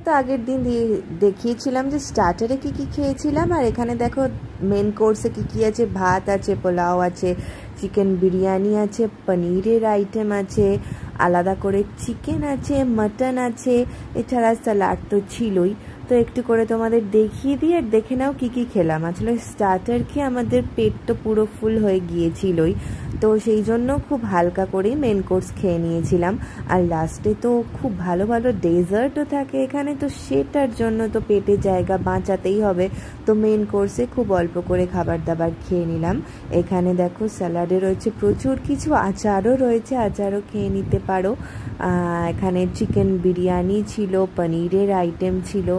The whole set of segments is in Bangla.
তো আগের দিন দেখিয়েছিলাম যে স্টার্টারে কি কি খেয়েছিলাম, আর এখানে দেখো মেন কোর্সে কি কি আছে। ভাত আছে, পোলাও আছে, চিকেন বিরিয়ানি আছে, পনিরের আইটেম আছে, আলাদা করে চিকেন আছে, মাটন আছে, এছাড়া স্যালাড তো ছিলই। তো একটু করে তোমাদের দেখিয়ে দিই আর দেখে নাও কি কি খেলাম। আসলে স্টার্টার খেয়ে আমাদের পেট তো পুরো ফুল হয়ে গিয়েছিলই, তো সেই জন্য খুব হালকা করেই মেন কোর্স খেয়ে নিয়েছিলাম। আর লাস্টে তো খুব ভালো ভালো ডেজার্টও থাকে এখানে, তো সেটার জন্য তো পেটে জায়গা বাঁচাতেই হবে। তো মেন কোর্সে খুব অল্প করে খাবার দাবার খেয়ে নিলাম। এখানে দেখো স্যালাডে রয়েছে প্রচুর কিছু, আচারও রয়েছে, আচারও খেয়ে নিতে পারো। এখানে চিকেন বিরিয়ানি ছিল, পনিরের আইটেম ছিল,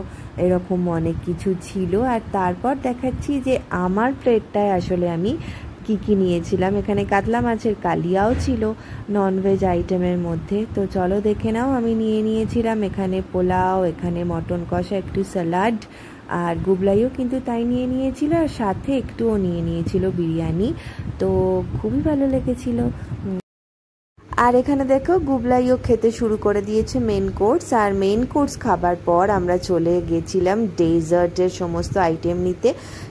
এরকম অনেক কিছু ছিল। আর তারপর দেখাচ্ছি যে আমার প্লেটটায় আসলে আমি কি কি নিয়েছিলাম। এখানে কাতলা মাছের কালিয়াও ছিল ননভেজ আইটেমের মধ্যে। তো চলো দেখে নাও। আমি নিয়েছিলাম এখানে পোলাও, এখানে মটন কষা, একটু স্যালাড, আর গুবলাইও কিন্তু তাই নিয়েছিল, আর সাথে একটুও নিয়েছিল বিরিয়ানি। তো খুবই ভালো লেগেছিল। আর এখানে দেখো গুবলাইও খেতে শুরু করে দিয়েছে মেন কোর্স। আর মেন কোর্স খাবার পর আমরা চলে গেছিলাম ডেজার্টের সমস্ত আইটেম নিতে।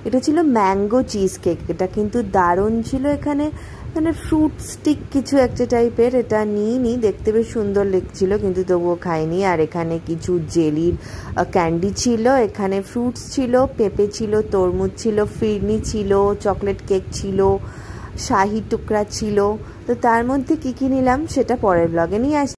এটা ছিল ম্যাঙ্গো চিজ কেক, এটা কিন্তু দারুণ ছিল। এখানে মানে ফ্রুট স্টিক কিছু একটা টাইপের, এটা নিইনি, দেখতে বেশ সুন্দর লাগছিল কিন্তু তবুও খাইনি। আর এখানে কিছু জেলির ক্যান্ডি ছিল, এখানে ফ্রুটস ছিল, পেঁপে ছিল, তরমুজ ছিল, ফিরনি ছিল, চকলেট কেক ছিল, শাহি টুকরা ছিল। তো তার মধ্যে কি কি নিলাম সেটা পরের ব্লগে নিয়ে আসছি।